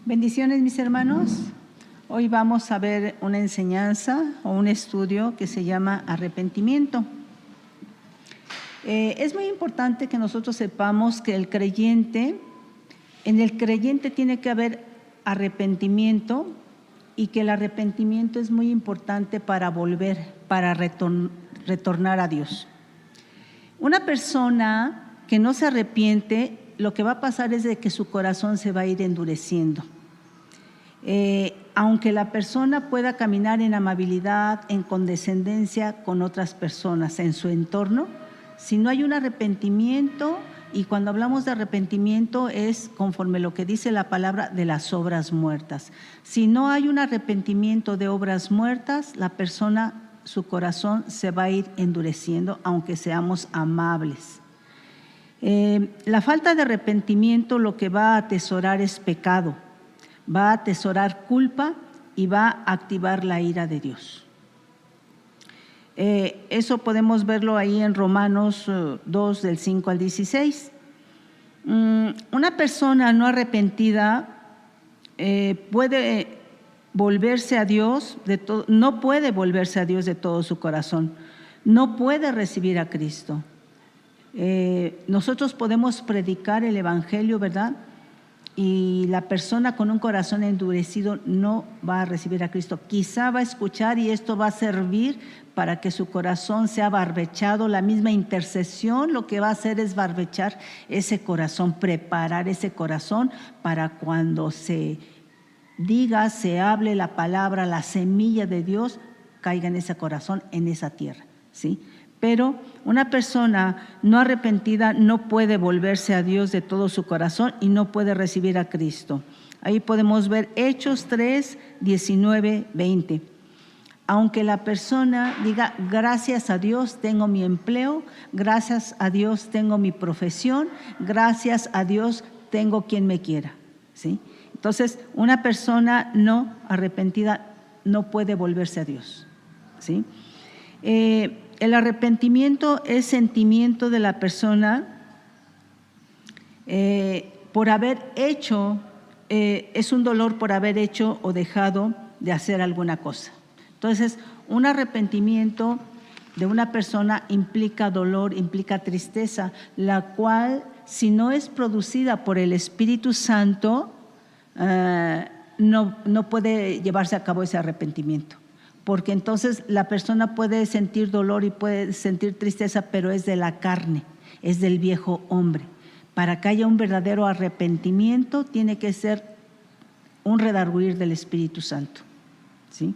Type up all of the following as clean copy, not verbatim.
Bendiciones, mis hermanos. Hoy vamos a ver una enseñanza o un estudio que se llama arrepentimiento. Es muy importante que nosotros sepamos que en el creyente tiene que haber arrepentimiento y que el arrepentimiento es muy importante para volver, para retornar a Dios. Una persona que no se arrepiente, lo que va a pasar es de que su corazón se va a ir endureciendo. Aunque la persona pueda caminar en amabilidad, en condescendencia con otras personas, en su entorno, si no hay un arrepentimiento, y cuando hablamos de arrepentimiento es conforme lo que dice la palabra de las obras muertas. Si no hay un arrepentimiento de obras muertas, la persona, su corazón se va a ir endureciendo, aunque seamos amables. La falta de arrepentimiento lo que va a atesorar es pecado, va a atesorar culpa y va a activar la ira de Dios. Eso podemos verlo ahí en Romanos 2, del 5 al 16. Una persona no arrepentida puede volverse a Dios no puede volverse a Dios de todo su corazón, no puede recibir a Cristo. Nosotros podemos predicar el evangelio, ¿verdad? Y la persona con un corazón endurecido no va a recibir a Cristo. Quizá va a escuchar y esto va a servir para que su corazón sea barbechado. La misma intercesión lo que va a hacer es barbechar ese corazón, preparar ese corazón para cuando se diga, se hable la palabra, la semilla de Dios, caiga en ese corazón, en esa tierra, ¿sí? Pero una persona no arrepentida no puede volverse a Dios de todo su corazón y no puede recibir a Cristo. Ahí podemos ver Hechos 3, 19, 20. Aunque la persona diga, gracias a Dios tengo mi empleo, gracias a Dios tengo mi profesión, gracias a Dios tengo quien me quiera, ¿sí? Entonces, una persona no arrepentida no puede volverse a Dios, ¿sí? El arrepentimiento es sentimiento de la persona por haber hecho, es un dolor por haber hecho o dejado de hacer alguna cosa. Entonces, un arrepentimiento de una persona implica dolor, implica tristeza, la cual, si no es producida por el Espíritu Santo, no puede llevarse a cabo ese arrepentimiento. Porque entonces la persona puede sentir dolor y puede sentir tristeza, pero es de la carne, es del viejo hombre. Para que haya un verdadero arrepentimiento, tiene que ser un redarguir del Espíritu Santo, ¿sí?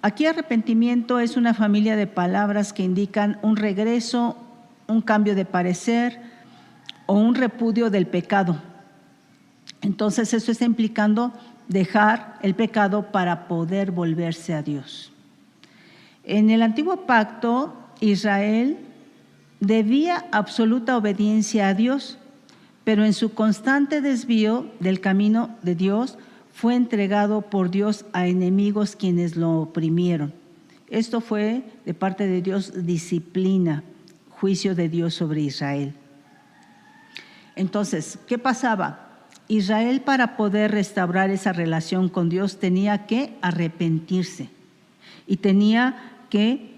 Aquí arrepentimiento es una familia de palabras que indican un regreso, un cambio de parecer o un repudio del pecado. Entonces eso está implicando dejar el pecado para poder volverse a Dios. En el antiguo pacto, Israel debía absoluta obediencia a Dios, pero en su constante desvío del camino de Dios fue entregado por Dios a enemigos quienes lo oprimieron. Esto fue de parte de Dios disciplina, juicio de Dios sobre Israel. Entonces, ¿qué pasaba? Israel, para poder restaurar esa relación con Dios, tenía que arrepentirse y tenía que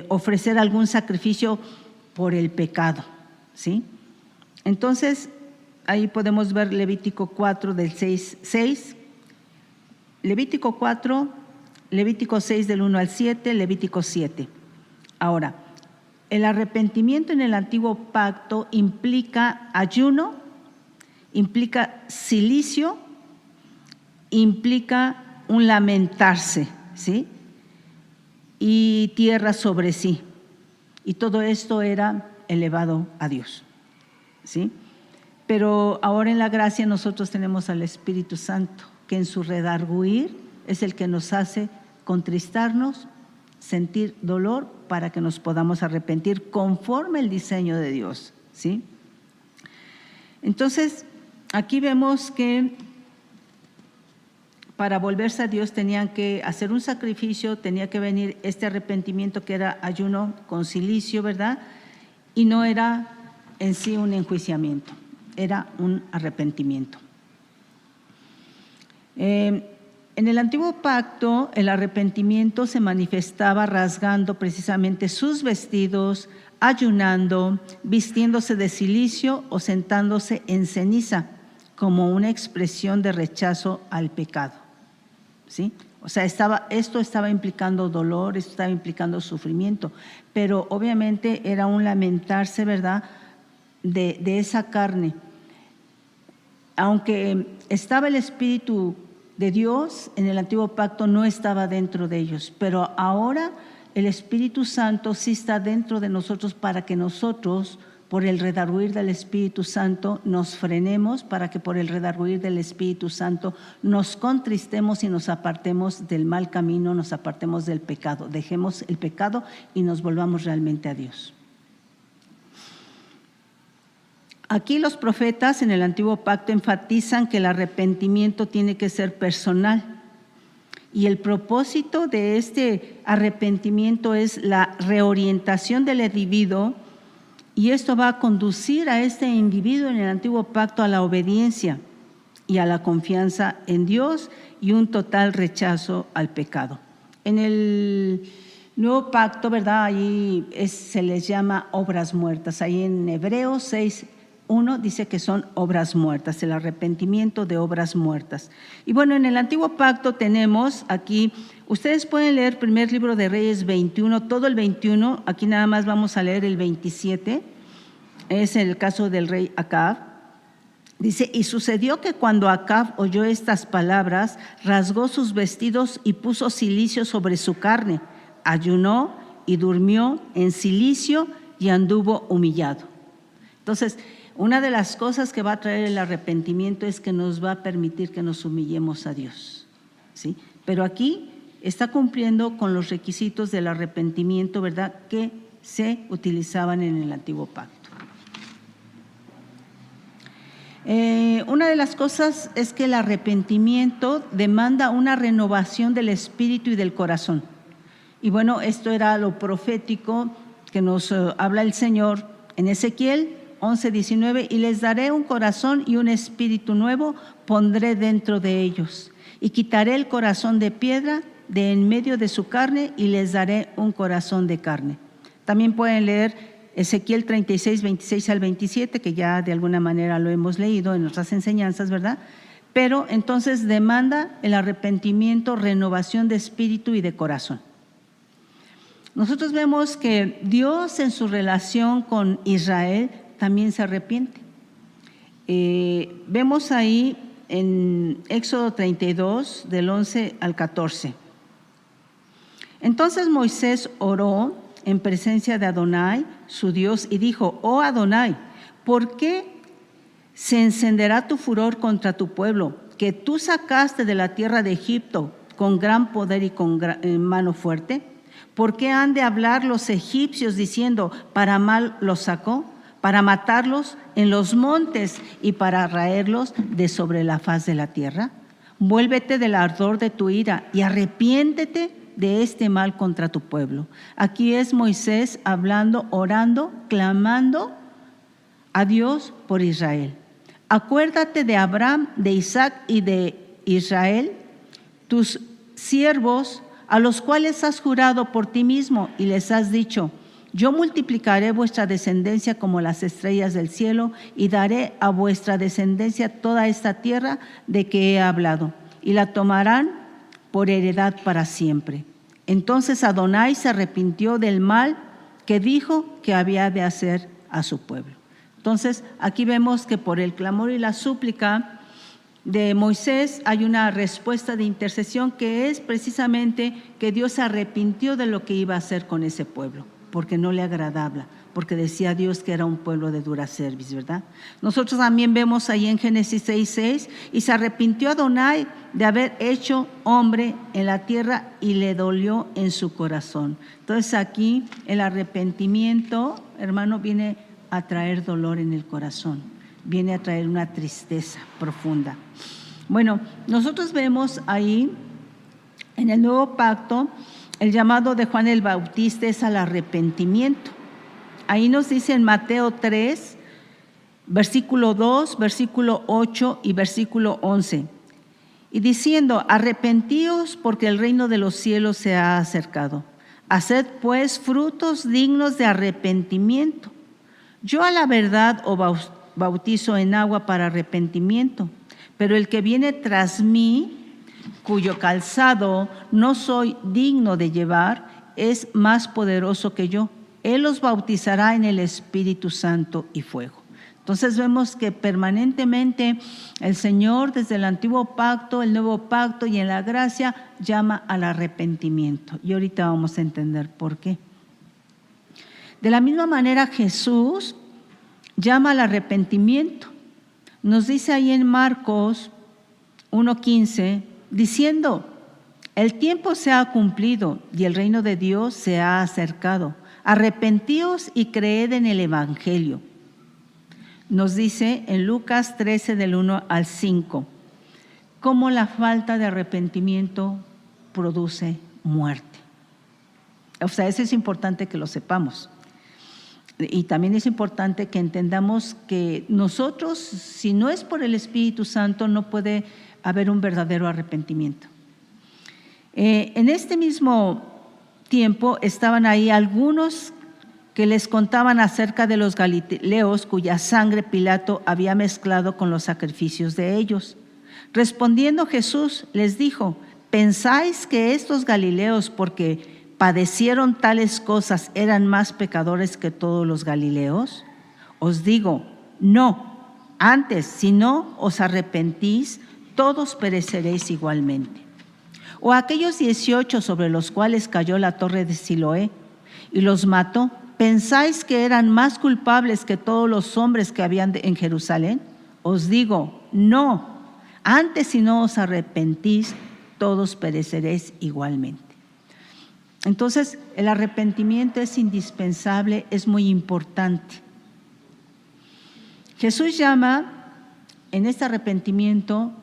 ofrecer algún sacrificio por el pecado, ¿sí? Entonces, ahí podemos ver Levítico 4 del 6, Levítico 4, Levítico 6 del 1 al 7, Levítico 7. Ahora, el arrepentimiento en el antiguo pacto implica ayuno, implica silicio, implica un lamentarse, ¿sí? Y tierra sobre sí. Y todo esto era elevado a Dios, ¿sí? Pero ahora en la gracia nosotros tenemos al Espíritu Santo, que en su redarguir es el que nos hace contristarnos, sentir dolor para que nos podamos arrepentir conforme el diseño de Dios, ¿sí? Entonces, aquí vemos que para volverse a Dios tenían que hacer un sacrificio, tenía que venir este arrepentimiento que era ayuno con cilicio, ¿verdad? Y no era en sí un enjuiciamiento, era un arrepentimiento. En el antiguo pacto, el arrepentimiento se manifestaba rasgando precisamente sus vestidos, ayunando, vistiéndose de cilicio o sentándose en ceniza, como una expresión de rechazo al pecado. ¿Sí? O sea, esto estaba implicando dolor, esto estaba implicando sufrimiento, pero obviamente era un lamentarse, ¿verdad?, de esa carne. Aunque estaba el Espíritu de Dios, en el antiguo pacto no estaba dentro de ellos, pero ahora el Espíritu Santo sí está dentro de nosotros para que nosotros, por el redarguir del Espíritu Santo, nos frenemos, para que por el redarguir del Espíritu Santo nos contristemos y nos apartemos del mal camino, nos apartemos del pecado, dejemos el pecado y nos volvamos realmente a Dios. Aquí los profetas en el antiguo pacto enfatizan que el arrepentimiento tiene que ser personal. Y el propósito de este arrepentimiento es la reorientación del individuo, y esto va a conducir a este individuo en el antiguo pacto a la obediencia y a la confianza en Dios y un total rechazo al pecado. En el nuevo pacto, ¿verdad?, ahí se les llama obras muertas. Ahí en Hebreos 6:1 dice que son obras muertas, el arrepentimiento de obras muertas. Y bueno, en el antiguo pacto tenemos aquí, ustedes pueden leer primer libro de Reyes 21, todo el 21, aquí nada más vamos a leer el 27, es el caso del rey Acab. Dice, y sucedió que cuando Acab oyó estas palabras, rasgó sus vestidos y puso cilicio sobre su carne, ayunó y durmió en cilicio y anduvo humillado. Entonces, una de las cosas que va a traer el arrepentimiento es que nos va a permitir que nos humillemos a Dios, ¿sí? Pero aquí está cumpliendo con los requisitos del arrepentimiento, ¿verdad?, que se utilizaban en el antiguo pacto. Una de las cosas es que el arrepentimiento demanda una renovación del espíritu y del corazón. Y bueno, esto era lo profético que nos habla el Señor en Ezequiel 11:19, y les daré un corazón y un espíritu nuevo pondré dentro de ellos, y quitaré el corazón de piedra de en medio de su carne y les daré un corazón de carne. También pueden leer Ezequiel 36:26 al 27, que ya de alguna manera lo hemos leído en nuestras enseñanzas, ¿verdad? Pero entonces demanda el arrepentimiento, renovación de espíritu y de corazón. Nosotros vemos que Dios en su relación con Israel también se arrepiente. Vemos ahí en Éxodo 32, del 11 al 14. Entonces Moisés oró en presencia de Adonai, su Dios, y dijo, oh Adonai, ¿por qué se encenderá tu furor contra tu pueblo, que tú sacaste de la tierra de Egipto con gran poder y con mano fuerte? ¿Por qué han de hablar los egipcios diciendo, para mal los sacó? Para matarlos en los montes y para raerlos de sobre la faz de la tierra. Vuélvete del ardor de tu ira y arrepiéntete de este mal contra tu pueblo. Aquí es Moisés hablando, orando, clamando a Dios por Israel. Acuérdate de Abraham, de Isaac y de Israel, tus siervos, a los cuales has jurado por ti mismo y les has dicho, yo multiplicaré vuestra descendencia como las estrellas del cielo y daré a vuestra descendencia toda esta tierra de que he hablado y la tomarán por heredad para siempre. Entonces Adonai se arrepintió del mal que dijo que había de hacer a su pueblo. Entonces aquí vemos que por el clamor y la súplica de Moisés hay una respuesta de intercesión que es precisamente que Dios se arrepintió de lo que iba a hacer con ese pueblo, porque no le agradaba, porque decía Dios que era un pueblo de dura cerviz, ¿verdad? Nosotros también vemos ahí en Génesis 6:6, y se arrepintió Adonai de haber hecho hombre en la tierra y le dolió en su corazón. Entonces aquí el arrepentimiento, hermano, viene a traer dolor en el corazón, viene a traer una tristeza profunda. Bueno, nosotros vemos ahí en el nuevo pacto el llamado de Juan el Bautista es al arrepentimiento. Ahí nos dice en Mateo 3, versículo 2, versículo 8 y versículo 11. y diciendo: arrepentíos, porque el reino de los cielos se ha acercado. Haced pues frutos dignos de arrepentimiento. Yo a la verdad os bautizo en agua para arrepentimiento, pero el que viene tras mí, cuyo calzado no soy digno de llevar, es más poderoso que yo. Él os bautizará en el Espíritu Santo y fuego. Entonces vemos que permanentemente el Señor, desde el antiguo pacto, el nuevo pacto y en la gracia, llama al arrepentimiento. Y ahorita vamos a entender por qué. De la misma manera, Jesús llama al arrepentimiento. Nos dice ahí en Marcos 1:15, diciendo: el tiempo se ha cumplido y el reino de Dios se ha acercado. Arrepentíos y creed en el Evangelio. Nos dice en Lucas 13, del 1 al 5, cómo la falta de arrepentimiento produce muerte. O sea, eso es importante que lo sepamos. Y también es importante que entendamos que nosotros, si no es por el Espíritu Santo, no puede haber un verdadero arrepentimiento. En este mismo tiempo estaban ahí algunos que les contaban acerca de los galileos cuya sangre Pilato había mezclado con los sacrificios de ellos. Respondiendo Jesús les dijo: ¿pensáis que estos galileos, porque padecieron tales cosas, eran más pecadores que todos los galileos? Os digo, no. Antes, si no os arrepentís, todos pereceréis igualmente. O aquellos 18 sobre los cuales cayó la torre de Siloé y los mató, ¿pensáis que eran más culpables que todos los hombres que habían en Jerusalén? Os digo, no. Antes, si no os arrepentís, todos pereceréis igualmente. Entonces, el arrepentimiento es indispensable, es muy importante. Jesús llama en este arrepentimiento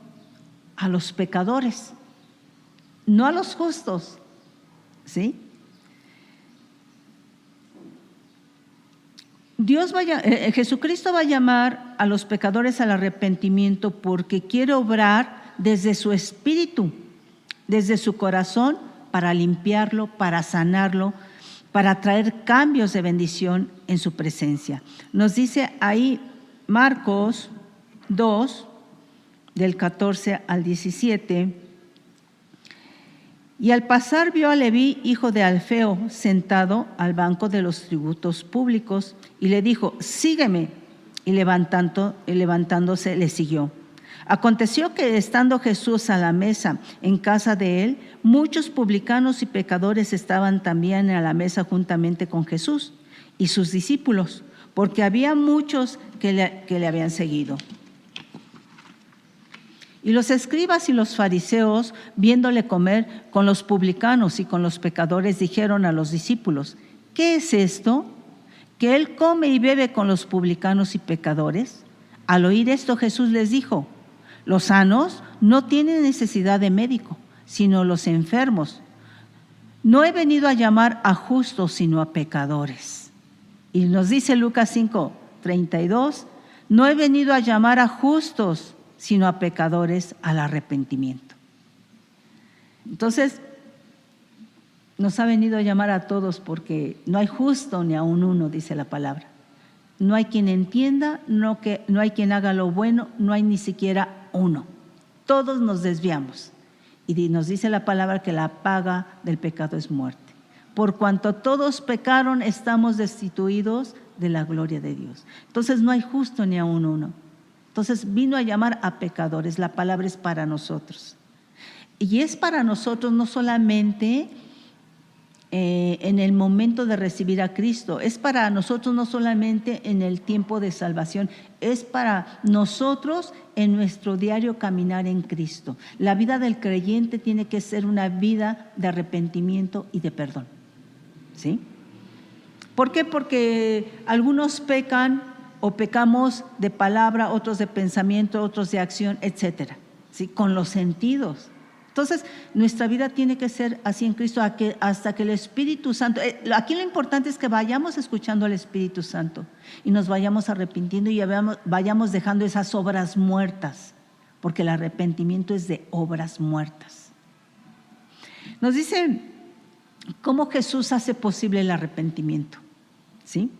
a los pecadores, no a los justos, ¿sí? Jesucristo va a llamar a los pecadores al arrepentimiento porque quiere obrar desde su espíritu, desde su corazón, para limpiarlo, para sanarlo, para traer cambios de bendición en su presencia. Nos dice ahí Marcos 2, del 14 al 17. Y al pasar vio a Leví, hijo de Alfeo, sentado al banco de los tributos públicos, y le dijo: sígueme. Y levantándose le siguió. Aconteció que estando Jesús a la mesa en casa de él, muchos publicanos y pecadores estaban también a la mesa juntamente con Jesús y sus discípulos, porque había muchos que le habían seguido. Y los escribas y los fariseos, viéndole comer con los publicanos y con los pecadores, dijeron a los discípulos: ¿qué es esto? ¿Que él come y bebe con los publicanos y pecadores? Al oír esto, Jesús les dijo: los sanos no tienen necesidad de médico, sino los enfermos. No he venido a llamar a justos, sino a pecadores. Y nos dice Lucas 5:32, no he venido a llamar a justos, sino a pecadores al arrepentimiento. Entonces, nos ha venido a llamar a todos porque no hay justo ni aun uno, dice la palabra. No hay quien entienda, no hay quien haga lo bueno, no hay ni siquiera uno. Todos nos desviamos. Y nos dice la palabra que la paga del pecado es muerte. Por cuanto todos pecaron, estamos destituidos de la gloria de Dios. Entonces no hay justo ni aun uno. Entonces vino a llamar a pecadores, la palabra es para nosotros. Y es para nosotros no solamente en el momento de recibir a Cristo, es para nosotros no solamente en el tiempo de salvación, es para nosotros en nuestro diario caminar en Cristo. La vida del creyente tiene que ser una vida de arrepentimiento y de perdón, ¿sí? ¿Por qué? Porque algunos pecan o pecamos de palabra, otros de pensamiento, otros de acción, etcétera, ¿sí? Con los sentidos. Entonces, nuestra vida tiene que ser así en Cristo hasta que el Espíritu Santo, aquí lo importante es que vayamos escuchando al Espíritu Santo y nos vayamos arrepintiendo y vayamos dejando esas obras muertas, porque el arrepentimiento es de obras muertas. Nos dice cómo Jesús hace posible el arrepentimiento, ¿sí?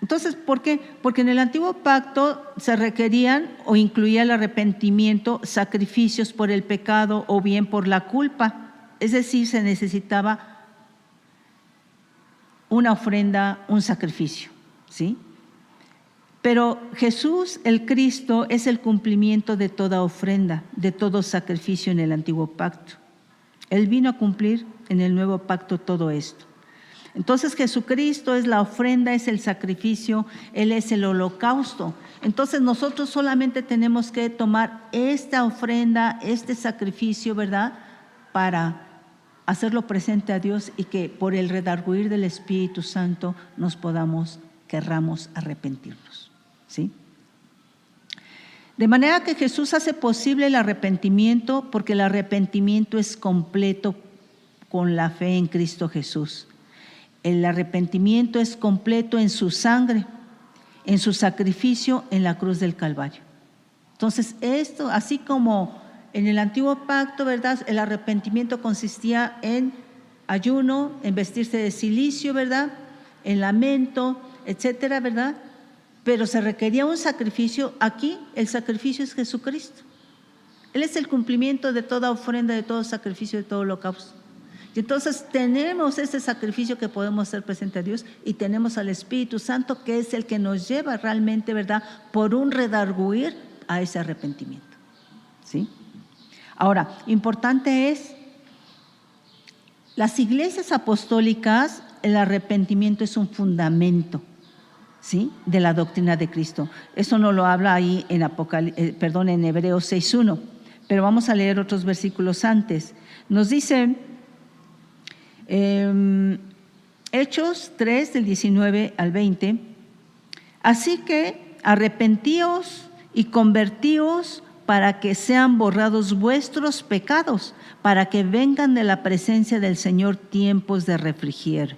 Entonces, ¿por qué? Porque en el antiguo pacto se requerían o incluía el arrepentimiento sacrificios por el pecado o bien por la culpa. Es decir, se necesitaba una ofrenda, un sacrificio, ¿sí? Pero Jesús, el Cristo, es el cumplimiento de toda ofrenda, de todo sacrificio en el antiguo pacto. Él vino a cumplir en el nuevo pacto todo esto. Entonces Jesucristo es la ofrenda, es el sacrificio, Él es el holocausto. Entonces nosotros solamente tenemos que tomar esta ofrenda, este sacrificio, ¿verdad?, para hacerlo presente a Dios y que por el redarguir del Espíritu Santo nos querramos arrepentirnos, ¿sí? De manera que Jesús hace posible el arrepentimiento, porque el arrepentimiento es completo con la fe en Cristo Jesús. El arrepentimiento es completo en su sangre, en su sacrificio en la cruz del Calvario. Entonces, esto, así como en el antiguo pacto, ¿verdad?, el arrepentimiento consistía en ayuno, en vestirse de cilicio, ¿verdad?, en lamento, etcétera, ¿verdad? Pero se requería un sacrificio. Aquí el sacrificio es Jesucristo. Él es el cumplimiento de toda ofrenda, de todo sacrificio, de todo holocausto. Y entonces tenemos ese sacrificio que podemos hacer presente a Dios y tenemos al Espíritu Santo, que es el que nos lleva realmente, ¿verdad?, por un redarguir a ese arrepentimiento, ¿sí? Ahora, importante es, las iglesias apostólicas, el arrepentimiento es un fundamento, ¿sí?, de la doctrina de Cristo. Eso no lo habla ahí en Hebreos 6:1, pero vamos a leer otros versículos antes. Nos dice Hechos 3, del 19 al 20, así que arrepentíos y convertíos para que sean borrados vuestros pecados, para que vengan de la presencia del Señor tiempos de refrigerio.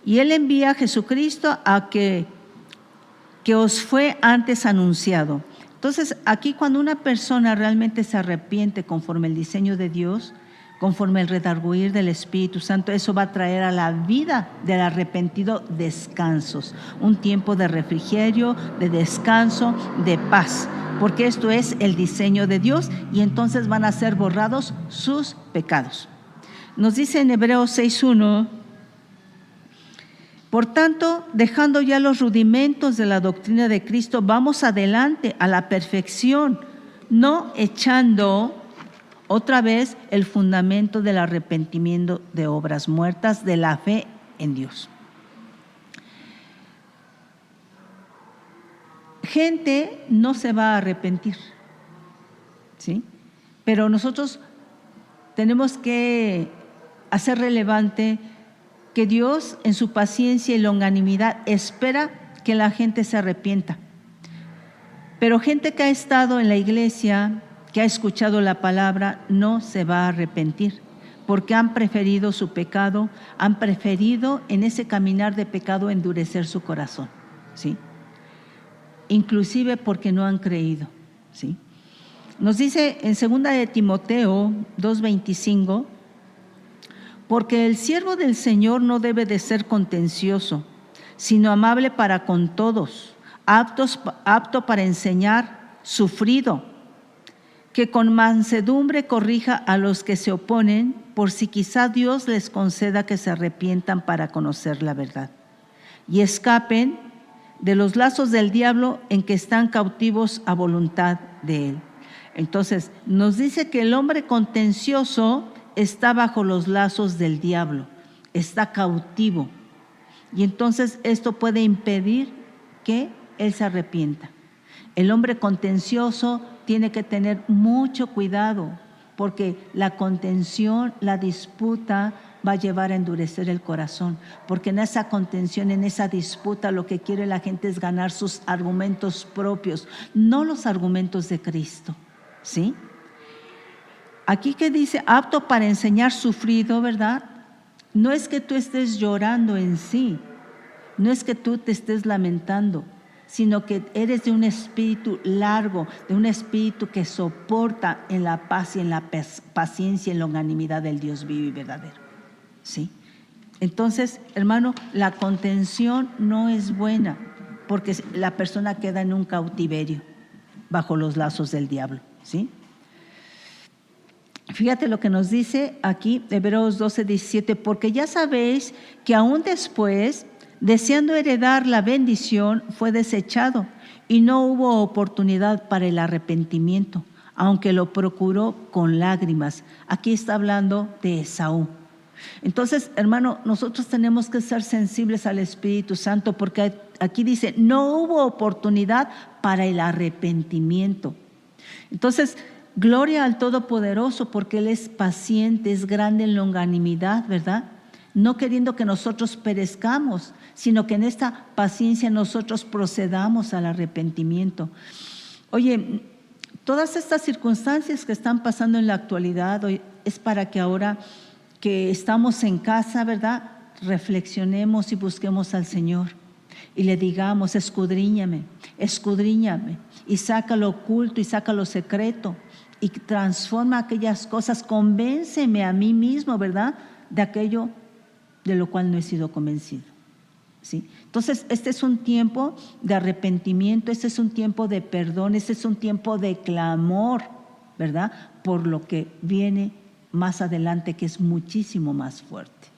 Y Él envía a Jesucristo a que os fue antes anunciado. Entonces, aquí cuando una persona realmente se arrepiente conforme el diseño de Dios, conforme el redarguir del Espíritu Santo, eso va a traer a la vida del arrepentido descansos, un tiempo de refrigerio, de descanso, de paz, porque esto es el diseño de Dios y entonces van a ser borrados sus pecados. Nos dice en Hebreos 6:1, por tanto, dejando ya los rudimentos de la doctrina de Cristo, vamos adelante a la perfección, no echando otra vez el fundamento del arrepentimiento de obras muertas, de la fe en Dios. Gente no se va a arrepentir, ¿sí? Pero nosotros tenemos que hacer relevante que Dios, en su paciencia y longanimidad, espera que la gente se arrepienta. Pero gente que ha estado en la iglesia, que ha escuchado la palabra, no se va a arrepentir, porque han preferido su pecado, han preferido en ese caminar de pecado endurecer su corazón, ¿sí? Inclusive porque no han creído, ¿sí? Nos dice en 2 de Timoteo 2:25, porque el siervo del Señor no debe de ser contencioso, sino amable para con todos, apto para enseñar, sufrido, que con mansedumbre corrija a los que se oponen, por si quizá Dios les conceda que se arrepientan para conocer la verdad y escapen de los lazos del diablo en que están cautivos a voluntad de él. Entonces, nos dice que el hombre contencioso está bajo los lazos del diablo, está cautivo, y entonces esto puede impedir que él se arrepienta. El hombre contencioso tiene que tener mucho cuidado, porque la contención, la disputa va a llevar a endurecer el corazón, porque en esa contención, en esa disputa, lo que quiere la gente es ganar sus argumentos propios, no los argumentos de Cristo, ¿sí? Aquí que dice, apto para enseñar, sufrido, ¿verdad? No es que tú estés llorando en sí, no es que tú te estés lamentando, sino que eres de un espíritu largo, de un espíritu que soporta en la paz y en la paciencia y longanimidad del Dios vivo y verdadero. ¿Sí? Entonces, hermano, la contención no es buena porque la persona queda en un cautiverio bajo los lazos del diablo. ¿Sí? Fíjate lo que nos dice aquí Hebreos 12:17, porque ya sabéis que aún después, deseando heredar la bendición, fue desechado y no hubo oportunidad para el arrepentimiento, aunque lo procuró con lágrimas. Aquí está hablando de Esaú. Entonces, hermano, nosotros tenemos que ser sensibles al Espíritu Santo, porque aquí dice, no hubo oportunidad para el arrepentimiento. Entonces, gloria al Todopoderoso, porque Él es paciente, es grande en longanimidad, ¿verdad? No queriendo que nosotros perezcamos, sino que en esta paciencia nosotros procedamos al arrepentimiento. Oye, todas estas circunstancias que están pasando en la actualidad hoy es para que ahora que estamos en casa, ¿verdad?, reflexionemos y busquemos al Señor y le digamos, escudriñame, y saca lo oculto y saca lo secreto y transforma aquellas cosas, convénceme a mí mismo, ¿verdad?, de aquello de lo cual no he sido convencido. ¿Sí? Entonces, este es un tiempo de arrepentimiento, este es un tiempo de perdón, este es un tiempo de clamor, ¿verdad?, por lo que viene más adelante, que es muchísimo más fuerte.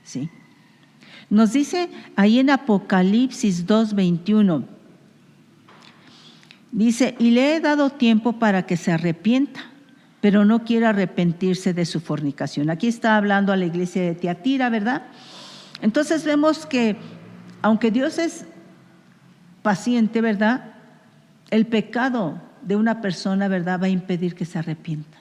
¿Sí? Nos dice ahí en Apocalipsis 2:21, dice, y le he dado tiempo para que se arrepienta, pero no quiere arrepentirse de su fornicación. Aquí está hablando a la iglesia de Tiatira, ¿verdad? Entonces vemos que, aunque Dios es paciente, ¿verdad?, el pecado de una persona, ¿verdad?, va a impedir que se arrepienta.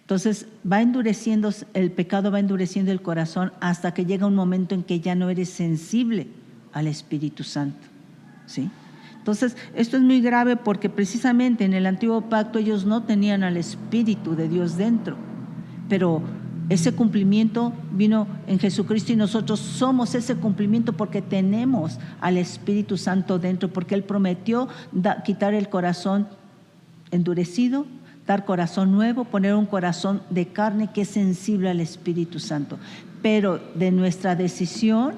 Entonces va endureciendo, el pecado va endureciendo el corazón hasta que llega un momento en que ya no eres sensible al Espíritu Santo. ¿Sí? Entonces, esto es muy grave porque precisamente en el antiguo pacto ellos no tenían al Espíritu de Dios dentro, pero ese cumplimiento vino en Jesucristo y nosotros somos ese cumplimiento porque tenemos al Espíritu Santo dentro, porque Él prometió quitar el corazón endurecido, dar corazón nuevo, poner un corazón de carne que es sensible al Espíritu Santo. Pero de nuestra decisión,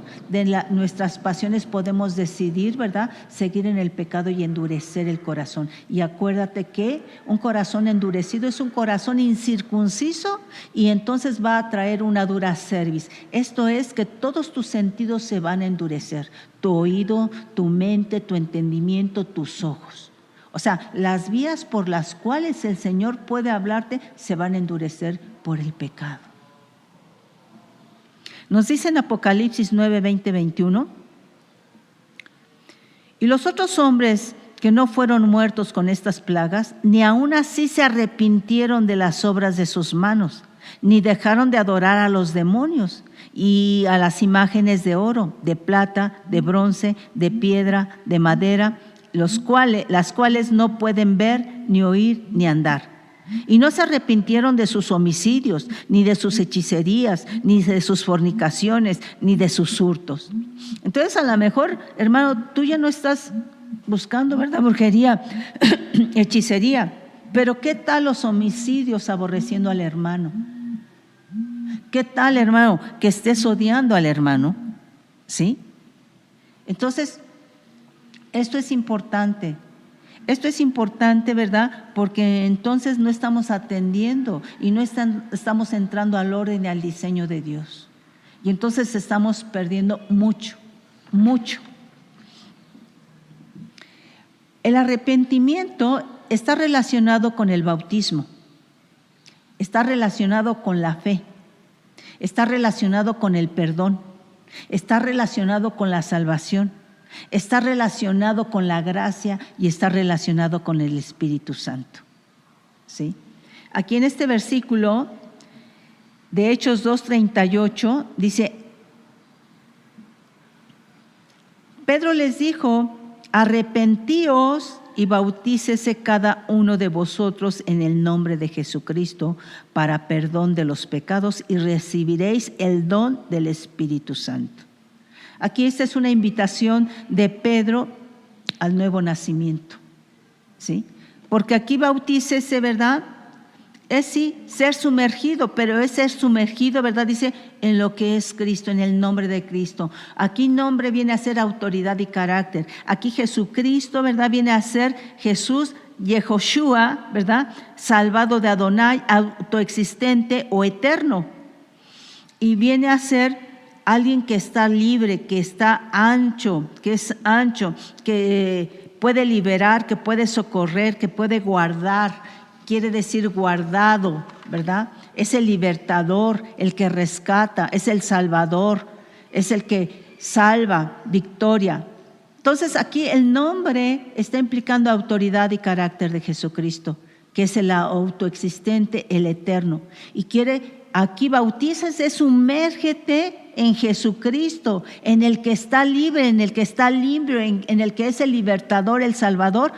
nuestras pasiones podemos decidir, ¿verdad?, seguir en el pecado y endurecer el corazón. Y acuérdate que un corazón endurecido es un corazón incircunciso y entonces va a traer una dura cerviz. Esto es que todos tus sentidos se van a endurecer, tu oído, tu mente, tu entendimiento, tus ojos. O sea, las vías por las cuales el Señor puede hablarte se van a endurecer por el pecado. Nos dice en Apocalipsis 9, 20, 21, y los otros hombres que no fueron muertos con estas plagas, ni aun así se arrepintieron de las obras de sus manos, ni dejaron de adorar a los demonios y a las imágenes de oro, de plata, de bronce, de piedra, de madera, las cuales no pueden ver, ni oír, ni andar. Y no se arrepintieron de sus homicidios, ni de sus hechicerías, ni de sus fornicaciones, ni de sus hurtos. Entonces, a lo mejor, hermano, tú ya no estás buscando, ¿verdad?, brujería, hechicería, pero ¿qué tal los homicidios aborreciendo al hermano? ¿Qué tal, hermano, que estés odiando al hermano? ¿Sí? Entonces, esto es importante. Esto es importante, ¿verdad?, porque entonces no estamos atendiendo y no estamos entrando al orden y al diseño de Dios. Y entonces estamos perdiendo mucho, mucho. El arrepentimiento está relacionado con el bautismo, está relacionado con la fe, está relacionado con el perdón, está relacionado con la salvación, está relacionado con la gracia y está relacionado con el Espíritu Santo. ¿Sí? Aquí en este versículo de Hechos 2:38 dice, Pedro les dijo, arrepentíos y bautícese cada uno de vosotros en el nombre de Jesucristo para perdón de los pecados y recibiréis el don del Espíritu Santo. Aquí esta es una invitación de Pedro al nuevo nacimiento, ¿sí? Porque aquí bautícese, ¿verdad? Es sí, ser sumergido, pero es ser sumergido, ¿verdad? Dice, en lo que es Cristo, en el nombre de Cristo. Aquí nombre viene a ser autoridad y carácter. Aquí Jesucristo, ¿verdad? Viene a ser Jesús, Yehoshua, ¿verdad? Salvado de Adonai, autoexistente o eterno. Y viene a ser alguien que está libre, que está ancho, que es ancho, que puede liberar, que puede socorrer, que puede guardar. Quiere decir guardado, ¿verdad? Es el libertador, el que rescata, es el salvador, es el que salva, victoria. Entonces aquí el nombre está implicando autoridad y carácter de Jesucristo, que es el autoexistente, el eterno. Y quiere, aquí bautízase, sumérgete en Jesucristo, en el que está libre, en el que está limpio, en el que es el libertador, el salvador.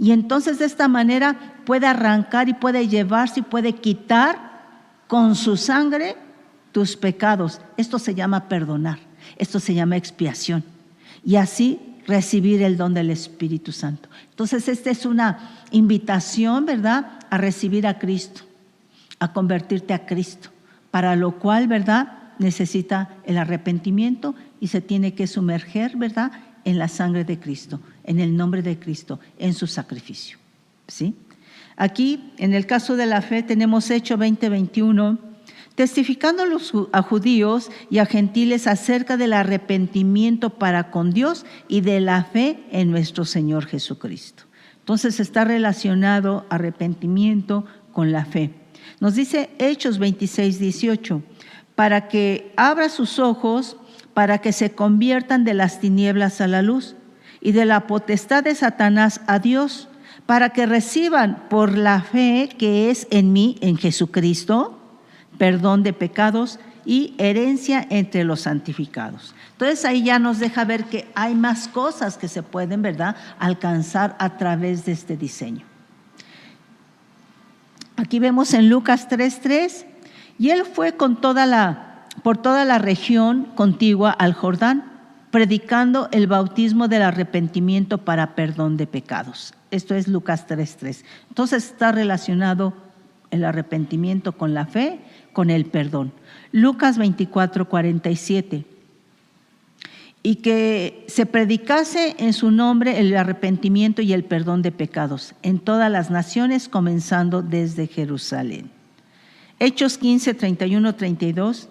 Y entonces de esta manera puede arrancar y puede llevarse y puede quitar con su sangre tus pecados. Esto se llama perdonar, esto se llama expiación. Y así recibir el don del Espíritu Santo. Entonces esta es una invitación, ¿verdad?, a recibir a Cristo, a convertirte a Cristo, para lo cual, ¿verdad?, necesita el arrepentimiento y se tiene que sumerger, ¿verdad?, en la sangre de Cristo, en el nombre de Cristo, en su sacrificio, ¿sí? Aquí, en el caso de la fe, tenemos Hechos 20:21, testificando a judíos y a gentiles acerca del arrepentimiento para con Dios y de la fe en nuestro Señor Jesucristo. Entonces está relacionado arrepentimiento con la fe. Nos dice Hechos 26:18, para que abra sus ojos, para que se conviertan de las tinieblas a la luz y de la potestad de Satanás a Dios, para que reciban por la fe que es en mí, en Jesucristo, perdón de pecados y herencia entre los santificados. Entonces ahí ya nos deja ver que hay más cosas que se pueden, ¿verdad?, alcanzar a través de este diseño. Aquí vemos en Lucas 3:3, y él fue por toda la región contigua al Jordán, predicando el bautismo del arrepentimiento para perdón de pecados. Esto es Lucas 3:3. Entonces está relacionado el arrepentimiento con la fe, con el perdón. Lucas 24:47. Y que se predicase en su nombre el arrepentimiento y el perdón de pecados en todas las naciones, comenzando desde Jerusalén. Hechos 15:31-32.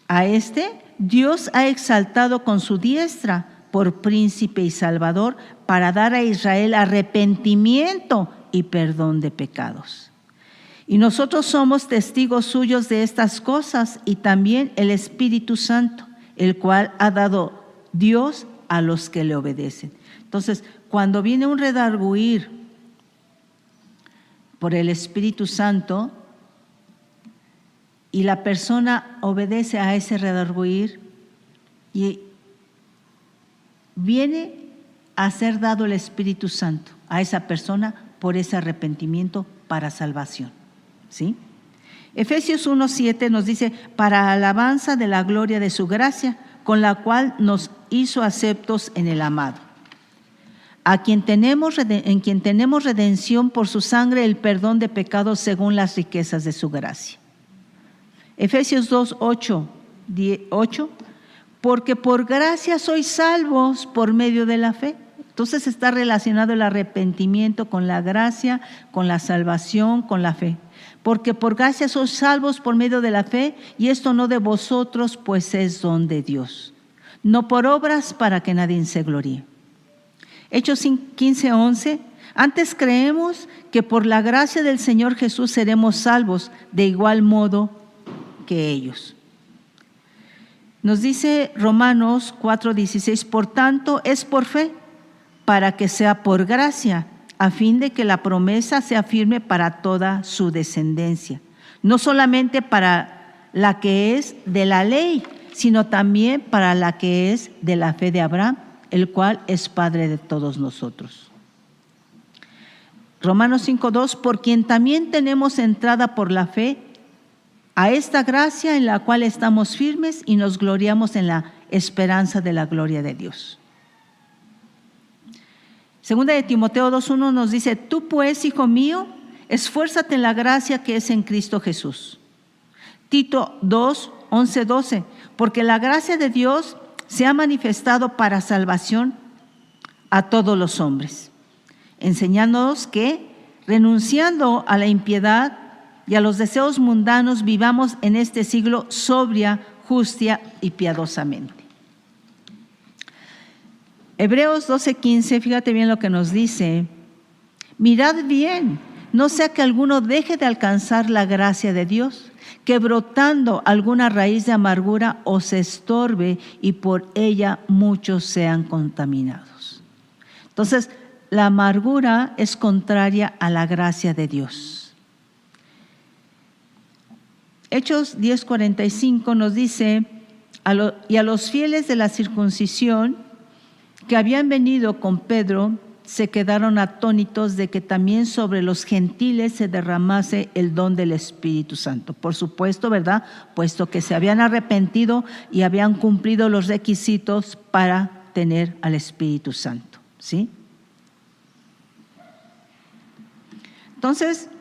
A este Dios ha exaltado con su diestra por príncipe y salvador para dar a Israel arrepentimiento y perdón de pecados. Y nosotros somos testigos suyos de estas cosas, y también el Espíritu Santo, el cual ha dado Dios a los que le obedecen. Entonces, cuando viene un redarguir por el Espíritu Santo y la persona obedece a ese redarguir, y viene a ser dado el Espíritu Santo a esa persona por ese arrepentimiento para salvación, ¿sí? Efesios 1:7 nos dice, para alabanza de la gloria de su gracia, con la cual nos hizo aceptos en el amado, en quien tenemos redención por su sangre, el perdón de pecados según las riquezas de su gracia. Efesios 2:8, porque por gracia sois salvos por medio de la fe. Entonces está relacionado el arrepentimiento con la gracia, con la salvación, con la fe. Porque por gracia sois salvos por medio de la fe, y esto no de vosotros, pues es don de Dios, no por obras para que nadie se gloríe. Hechos 15:11, antes creemos que por la gracia del Señor Jesús seremos salvos de igual modo que ellos. Nos dice Romanos 4:16, por tanto es por fe, para que sea por gracia, a fin de que la promesa sea firme para toda su descendencia, no solamente para la que es de la ley, sino también para la que es de la fe de Abraham, el cual es Padre de todos nosotros. Romanos 5:2, por quien también tenemos entrada por la fe a esta gracia en la cual estamos firmes y nos gloriamos en la esperanza de la gloria de Dios. Segunda de Timoteo 2:1 nos dice: tú pues, hijo mío, esfuérzate en la gracia que es en Cristo Jesús. Tito 2:11-12, porque la gracia de Dios se ha manifestado para salvación a todos los hombres, enseñándonos que, renunciando a la impiedad y a los deseos mundanos, vivamos en este siglo sobria, justa y piadosamente. Hebreos 12:15, fíjate bien lo que nos dice: mirad bien, no sea que alguno deje de alcanzar la gracia de Dios, que brotando alguna raíz de amargura os estorbe y por ella muchos sean contaminados. Entonces, la amargura es contraria a la gracia de Dios. Hechos 10:45 nos dice: y a los fieles de la circuncisión que habían venido con Pedro se quedaron atónitos de que también sobre los gentiles se derramase el don del Espíritu Santo. Por supuesto, ¿verdad? Puesto que se habían arrepentido y habían cumplido los requisitos para tener al Espíritu Santo, ¿sí? Entonces,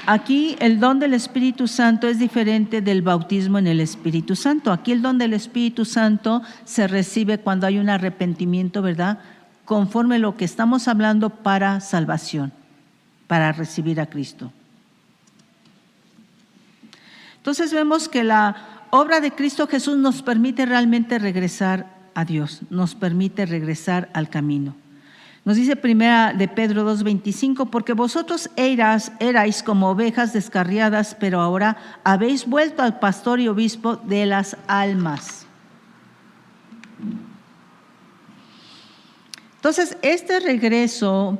aquí el don del Espíritu Santo es diferente del bautismo en el Espíritu Santo. Aquí el don del Espíritu Santo se recibe cuando hay un arrepentimiento, ¿verdad?, conforme lo que estamos hablando para salvación, para recibir a Cristo. Entonces vemos que la obra de Cristo Jesús nos permite realmente regresar a Dios, nos permite regresar al camino. Nos dice primera de Pedro 2:25, porque vosotros erais como ovejas descarriadas, pero ahora habéis vuelto al pastor y obispo de las almas. Entonces, este regreso,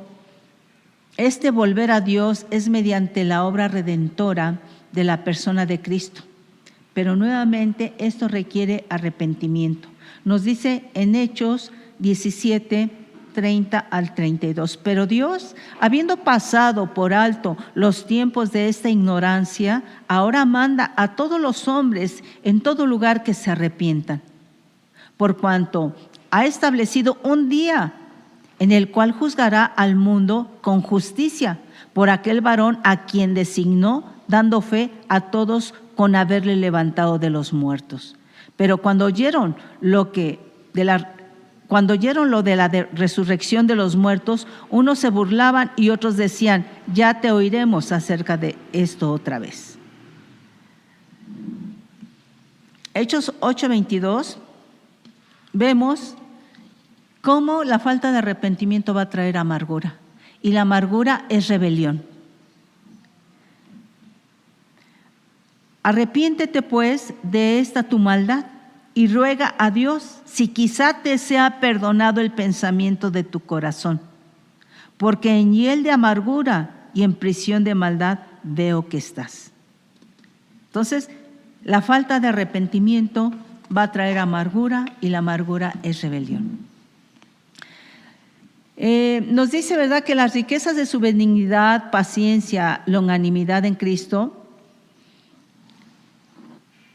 este volver a Dios es mediante la obra redentora de la persona de Cristo. Pero nuevamente esto requiere arrepentimiento. Nos dice en Hechos 17:30-32. Pero Dios, habiendo pasado por alto los tiempos de esta ignorancia, ahora manda a todos los hombres en todo lugar que se arrepientan, por cuanto ha establecido un día en el cual juzgará al mundo con justicia por aquel varón a quien designó, dando fe a todos con haberle levantado de los muertos. Pero cuando oyeron lo de la resurrección de los muertos, unos se burlaban y otros decían: ya te oiremos acerca de esto otra vez. Hechos 8:22, vemos cómo la falta de arrepentimiento va a traer amargura, y la amargura es rebelión. Arrepiéntete pues de esta tu maldad y ruega a Dios si quizá te sea perdonado el pensamiento de tu corazón, porque en hiel de amargura y en prisión de maldad veo que estás. Entonces, la falta de arrepentimiento va a traer amargura, y la amargura es rebelión. Nos dice, ¿verdad?, que las riquezas de su benignidad, paciencia, longanimidad en Cristo,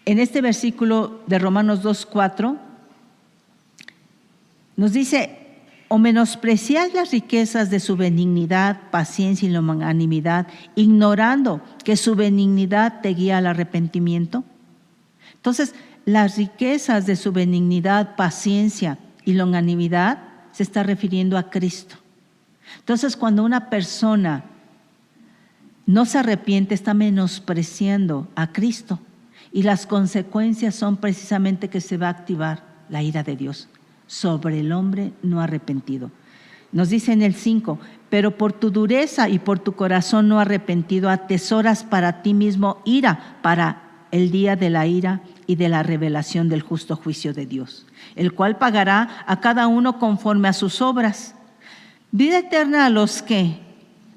en este versículo de Romanos 2:4, nos dice: o menospreciáis las riquezas de su benignidad, paciencia y longanimidad, ignorando que su benignidad te guía al arrepentimiento. Entonces, las riquezas de su benignidad, paciencia y longanimidad se está refiriendo a Cristo. Entonces, cuando una persona no se arrepiente, está menospreciando a Cristo, y las consecuencias son precisamente que se va a activar la ira de Dios sobre el hombre no arrepentido. Nos dice en el 5: pero por tu dureza y por tu corazón no arrepentido atesoras para ti mismo ira para el día de la ira y de la revelación del justo juicio de Dios, el cual pagará a cada uno conforme a sus obras. Vida eterna a los que,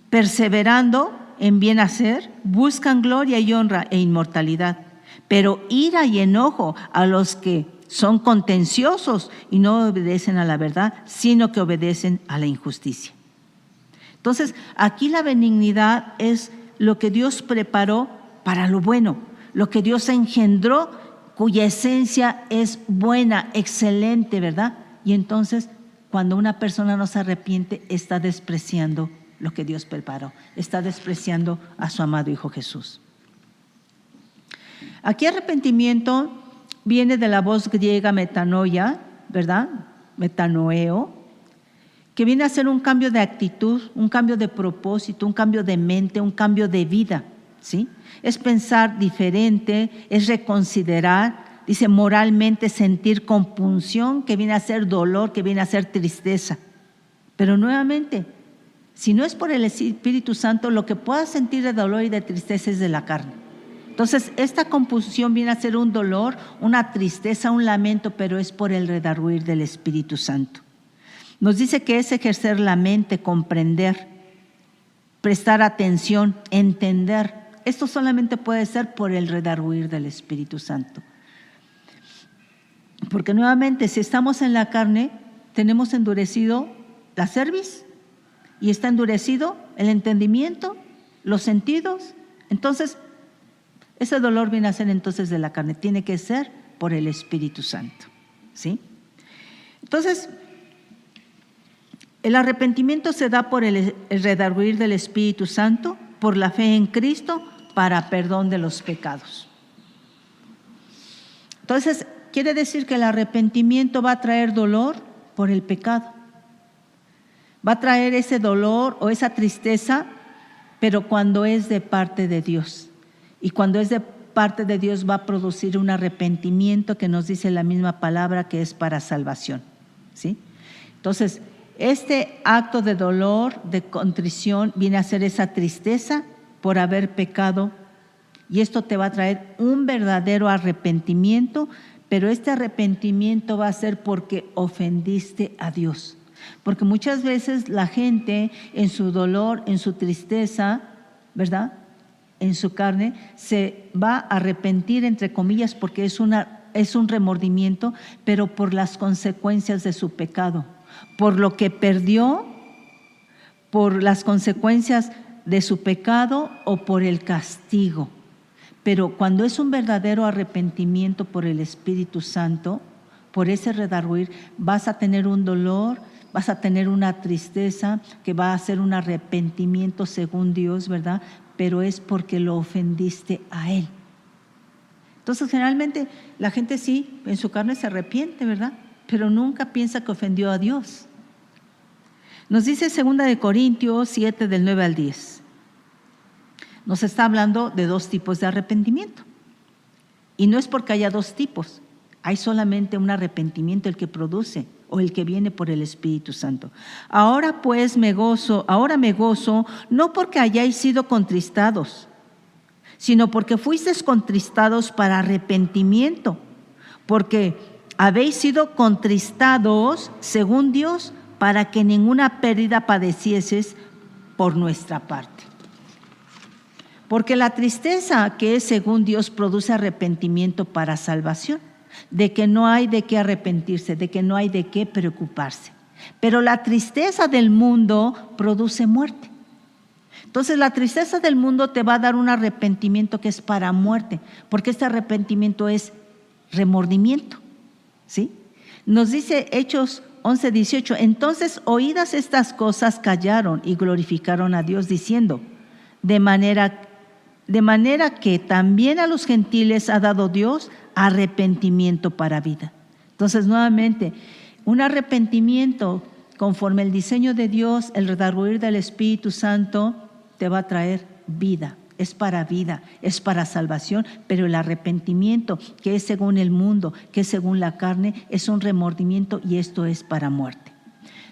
perseverando en bien hacer, buscan gloria y honra e inmortalidad, pero ira y enojo a los que son contenciosos y no obedecen a la verdad, sino que obedecen a la injusticia. Entonces, aquí la benignidad es lo que Dios preparó para lo bueno, lo que Dios engendró, cuya esencia es buena, excelente, ¿verdad? Y entonces, cuando una persona no se arrepiente, está despreciando lo que Dios preparó, está despreciando a su amado Hijo Jesús. Aquí arrepentimiento viene de la voz griega metanoia, ¿verdad? Metanoeo, que viene a ser un cambio de actitud, un cambio de propósito, un cambio de mente, un cambio de vida, ¿sí? Es pensar diferente, es reconsiderar, dice moralmente sentir compunción, que viene a ser dolor, que viene a ser tristeza. Pero nuevamente, si no es por el Espíritu Santo, lo que pueda sentir de dolor y de tristeza es de la carne. Entonces, esta compunción viene a ser un dolor, una tristeza, un lamento, pero es por el redarguir del Espíritu Santo. Nos dice que es ejercer la mente, comprender, prestar atención, entender. Esto solamente puede ser por el redarguir del Espíritu Santo. Porque nuevamente, si estamos en la carne, tenemos endurecido la cerviz y está endurecido el entendimiento, los sentidos. Entonces, ese dolor viene a ser entonces de la carne, tiene que ser por el Espíritu Santo, ¿sí? Entonces, el arrepentimiento se da por el redarguir del Espíritu Santo, por la fe en Cristo, para perdón de los pecados. Entonces, quiere decir que el arrepentimiento va a traer dolor por el pecado. Va a traer ese dolor o esa tristeza, pero cuando es de parte de Dios. Y cuando es de parte de Dios va a producir un arrepentimiento que nos dice la misma palabra que es para salvación, ¿sí? Entonces, este acto de dolor, de contrición, viene a ser esa tristeza por haber pecado, y esto te va a traer un verdadero arrepentimiento, pero este arrepentimiento va a ser porque ofendiste a Dios. Porque muchas veces la gente en su dolor, en su tristeza, ¿verdad?, en su carne, se va a arrepentir, entre comillas, porque es un remordimiento, pero por las consecuencias de su pecado, por lo que perdió, por las consecuencias de su pecado o por el castigo. Pero cuando es un verdadero arrepentimiento por el Espíritu Santo, por ese redarguir, vas a tener un dolor, vas a tener una tristeza que va a ser un arrepentimiento según Dios, ¿verdad? Pero es porque lo ofendiste a Él. Entonces, generalmente la gente sí, en su carne se arrepiente, ¿verdad? Pero nunca piensa que ofendió a Dios. Nos dice 2 Corintios 7, del 9 al 10. Nos está hablando de dos tipos de arrepentimiento. Y no es porque haya dos tipos, hay solamente un arrepentimiento, el que produce o el que viene por el Espíritu Santo. Ahora me gozo, no porque hayáis sido contristados, sino porque fuisteis contristados para arrepentimiento, porque habéis sido contristados según Dios, para que ninguna pérdida padecieses por nuestra parte. Porque la tristeza que es según Dios produce arrepentimiento para salvación, de que no hay de qué arrepentirse, de que no hay de qué preocuparse. Pero la tristeza del mundo produce muerte. Entonces la tristeza del mundo te va a dar un arrepentimiento que es para muerte, porque este arrepentimiento es remordimiento, ¿sí? Nos dice Hechos 11:18, entonces oídas estas cosas callaron y glorificaron a Dios diciendo, de manera que también a los gentiles ha dado Dios arrepentimiento para vida. Entonces, nuevamente, un arrepentimiento conforme el diseño de Dios, el redarguir del Espíritu Santo, te va a traer vida. Es para vida, es para salvación, pero el arrepentimiento, que es según el mundo, que es según la carne, es un remordimiento y esto es para muerte.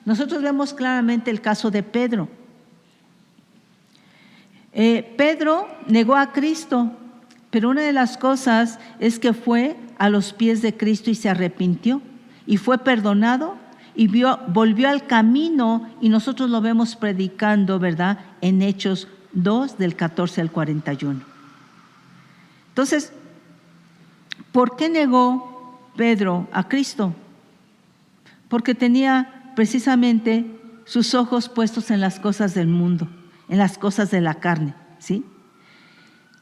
Nosotros vemos claramente el caso de Pedro. Pedro negó a Cristo, pero una de las cosas es que fue a los pies de Cristo y se arrepintió y fue perdonado y volvió al camino, y nosotros lo vemos predicando, ¿verdad?, en Hechos 2 del 14 al 41. Entonces, ¿por qué negó Pedro a Cristo? Porque tenía precisamente sus ojos puestos en las cosas del mundo, en las cosas de la carne, ¿sí?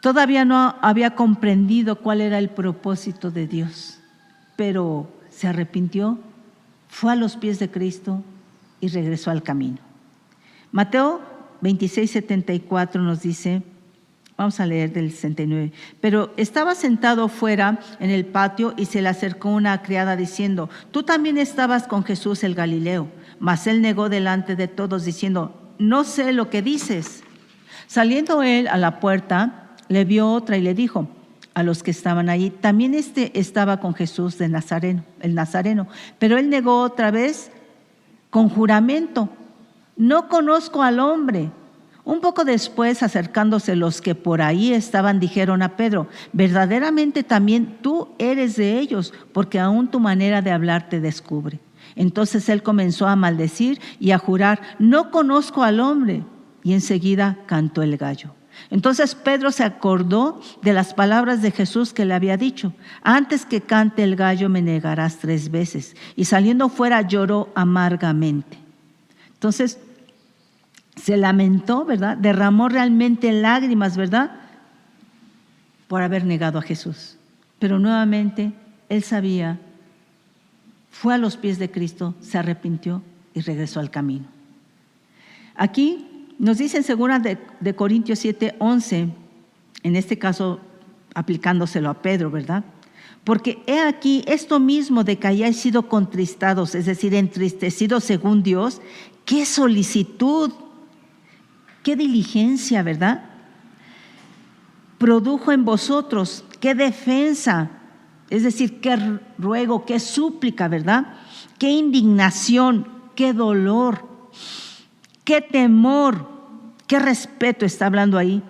Todavía no había comprendido cuál era el propósito de Dios, pero se arrepintió, fue a los pies de Cristo y regresó al camino. Mateo 26:74 nos dice, vamos a leer del 69. Pero estaba sentado fuera en el patio y se le acercó una criada diciendo: tú también estabas con Jesús el Galileo. Mas él negó delante de todos diciendo: no sé lo que dices. Saliendo él a la puerta, le vio otra y le dijo a los que estaban allí: también estaba con Jesús de Nazareno, el Nazareno. Pero él negó otra vez con juramento: no conozco al hombre. Un poco después, acercándose los que por ahí estaban, dijeron a Pedro: verdaderamente también tú eres de ellos, porque aún tu manera de hablar te descubre. Entonces él comenzó a maldecir y a jurar: no conozco al hombre. Y enseguida cantó el gallo. Entonces Pedro se acordó de las palabras de Jesús que le había dicho: antes que cante el gallo me negarás 3 veces. Y saliendo fuera lloró amargamente. Entonces se lamentó, ¿verdad? Derramó realmente lágrimas, ¿verdad? Por haber negado a Jesús. Pero nuevamente él sabía, fue a los pies de Cristo, se arrepintió y regresó al camino. Aquí nos dice en 2 de Corintios 7:11, en este caso aplicándoselo a Pedro, ¿verdad? Porque he aquí esto mismo de que hayáis sido contristados, es decir, entristecidos según Dios, qué solicitud, qué diligencia, ¿verdad? Produjo en vosotros, qué defensa, es decir, qué ruego, qué súplica, ¿verdad? Qué indignación, qué dolor, qué temor, qué respeto está hablando ahí,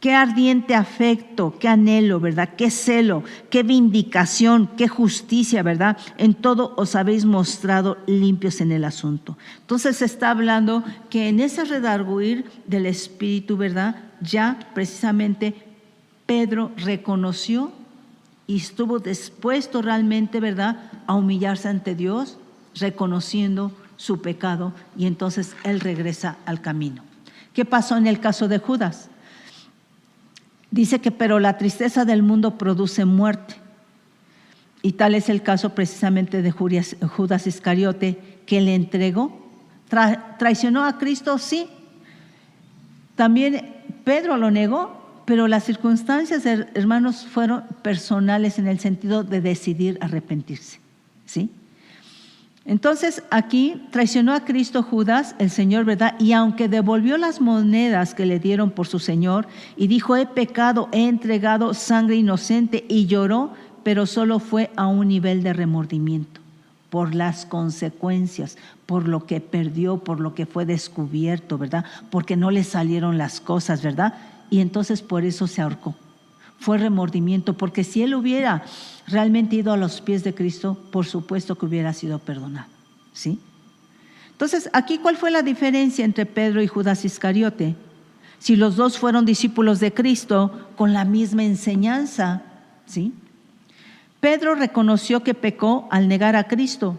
qué ardiente afecto, qué anhelo, ¿verdad? Qué celo, qué vindicación, qué justicia, ¿verdad? En todo os habéis mostrado limpios en el asunto. Entonces se está hablando que en ese redarguir del Espíritu, ¿verdad? Ya precisamente Pedro reconoció y estuvo dispuesto realmente, ¿verdad?, a humillarse ante Dios, reconociendo su pecado, y entonces él regresa al camino. ¿Qué pasó en el caso de Judas? Dice que pero la tristeza del mundo produce muerte, y tal es el caso precisamente de Judas Iscariote, que le entregó, traicionó a Cristo, sí. También Pedro lo negó, pero las circunstancias, hermanos, fueron personales en el sentido de decidir arrepentirse, ¿sí? Entonces aquí traicionó a Cristo Judas, el Señor, ¿verdad? Y aunque devolvió las monedas que le dieron por su Señor y dijo: he pecado, he entregado sangre inocente, y lloró, pero solo fue a un nivel de remordimiento por las consecuencias, por lo que perdió, por lo que fue descubierto, ¿verdad? Porque no le salieron las cosas, ¿verdad? Y entonces por eso se ahorcó. Fue remordimiento, porque si él hubiera realmente ido a los pies de Cristo, por supuesto que hubiera sido perdonado, ¿sí? Entonces, aquí, ¿cuál fue la diferencia entre Pedro y Judas Iscariote? Si los dos fueron discípulos de Cristo con la misma enseñanza, ¿sí? Pedro reconoció que pecó al negar a Cristo.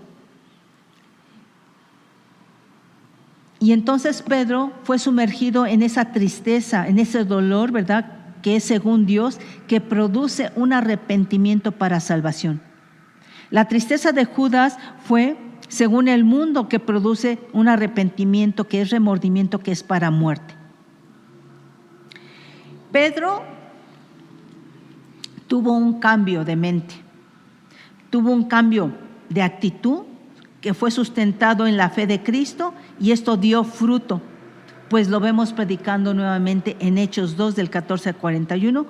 Y entonces Pedro fue sumergido en esa tristeza, en ese dolor, ¿verdad?, que es según Dios, que produce un arrepentimiento para salvación. La tristeza de Judas fue según el mundo, que produce un arrepentimiento, que es remordimiento, que es para muerte. Pedro tuvo un cambio de mente, tuvo un cambio de actitud que fue sustentado en la fe de Cristo, y esto dio fruto, pues lo vemos predicando nuevamente en Hechos 2 del 14 al 41,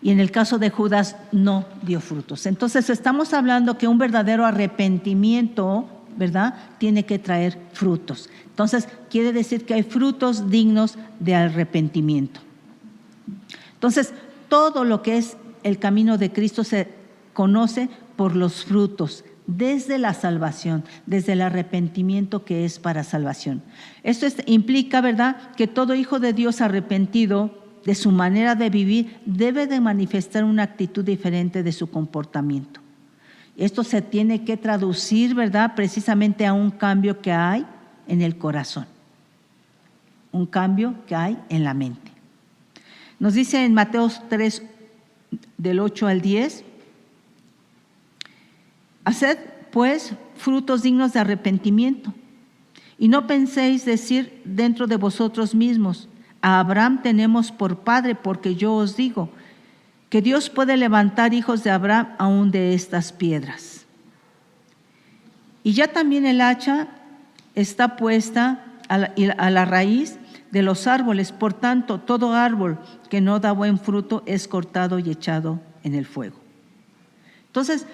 y en el caso de Judas no dio frutos. Entonces estamos hablando que un verdadero arrepentimiento, ¿verdad?, tiene que traer frutos. Entonces quiere decir que hay frutos dignos de arrepentimiento. Entonces todo lo que es el camino de Cristo se conoce por los frutos, desde la salvación, desde el arrepentimiento que es para salvación. Esto implica, ¿verdad?, que todo hijo de Dios arrepentido de su manera de vivir debe de manifestar una actitud diferente de su comportamiento. Esto se tiene que traducir, ¿verdad?, precisamente a un cambio que hay en el corazón, un cambio que hay en la mente. Nos dice en Mateo 3, del 8 al 10, haced pues, frutos dignos de arrepentimiento. Y no penséis decir dentro de vosotros mismos: a Abraham tenemos por padre, porque yo os digo que Dios puede levantar hijos de Abraham aún de estas piedras. Y ya también el hacha está puesta a la raíz de los árboles. Por tanto, todo árbol que no da buen fruto es cortado y echado en el fuego. Entonces,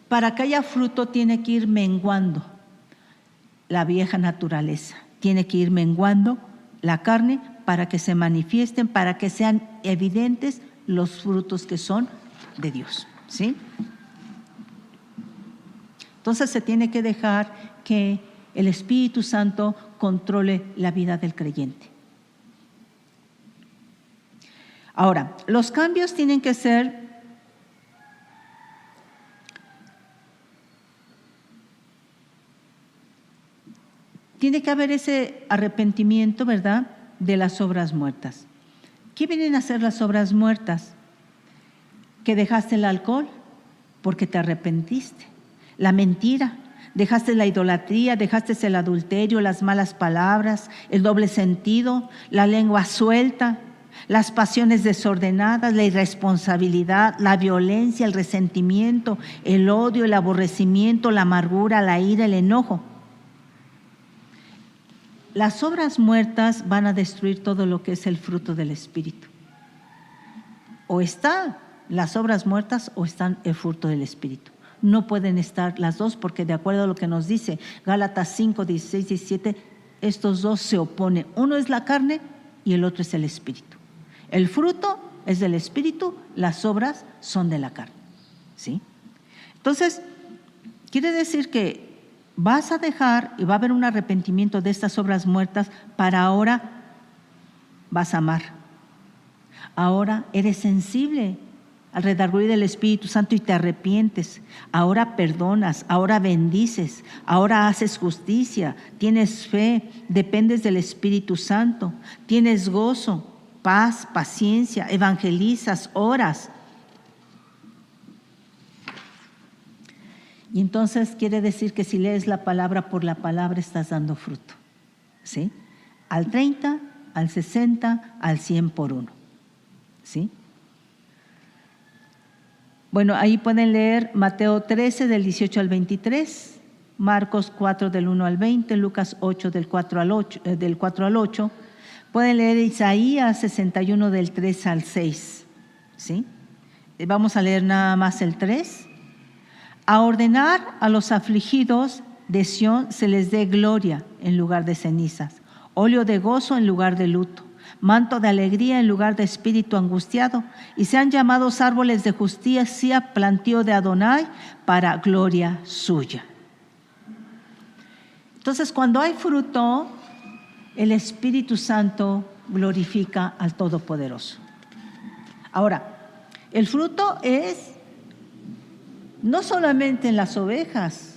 para que haya fruto tiene que ir menguando la vieja naturaleza, tiene que ir menguando la carne para que se manifiesten, para que sean evidentes los frutos que son de Dios, ¿sí? Entonces se tiene que dejar que el Espíritu Santo controle la vida del creyente. Ahora, los cambios tienen que ser tiene que haber ese arrepentimiento, ¿verdad?, de las obras muertas. ¿Qué vienen a ser las obras muertas? Que dejaste el alcohol porque te arrepentiste. La mentira, dejaste la idolatría, dejaste el adulterio, las malas palabras, el doble sentido, la lengua suelta, las pasiones desordenadas, la irresponsabilidad, la violencia, el resentimiento, el odio, el aborrecimiento, la amargura, la ira, el enojo. Las obras muertas van a destruir todo lo que es el fruto del Espíritu. O están las obras muertas o están el fruto del Espíritu. No pueden estar las dos, porque de acuerdo a lo que nos dice Gálatas 5, 16, 17, estos dos se oponen. Uno es la carne y el otro es el Espíritu. El fruto es del Espíritu, las obras son de la carne, ¿sí? Entonces, quiere decir que vas a dejar y va a haber un arrepentimiento de estas obras muertas para ahora vas a amar. Ahora eres sensible al redarguir del Espíritu Santo y te arrepientes. Ahora perdonas, ahora bendices, ahora haces justicia, tienes fe, dependes del Espíritu Santo, tienes gozo, paz, paciencia, evangelizas, oras. Y entonces quiere decir que si lees la palabra por la palabra estás dando fruto, ¿sí? Al 30, al 60, al 100 por uno, ¿sí? Bueno, ahí pueden leer Mateo 13 del 18 al 23, Marcos 4 del 1 al 20, Lucas 8 del 4 al 8. Pueden leer Isaías 61 del 3 al 6, ¿sí? Vamos a leer nada más el 3. A ordenar a los afligidos de Sión se les dé gloria en lugar de cenizas, óleo de gozo en lugar de luto, manto de alegría en lugar de espíritu angustiado, y sean llamados árboles de justicia, plantío de Adonai, para gloria suya. Entonces, cuando hay fruto, el Espíritu Santo glorifica al Todopoderoso. Ahora, el fruto es no solamente en las ovejas,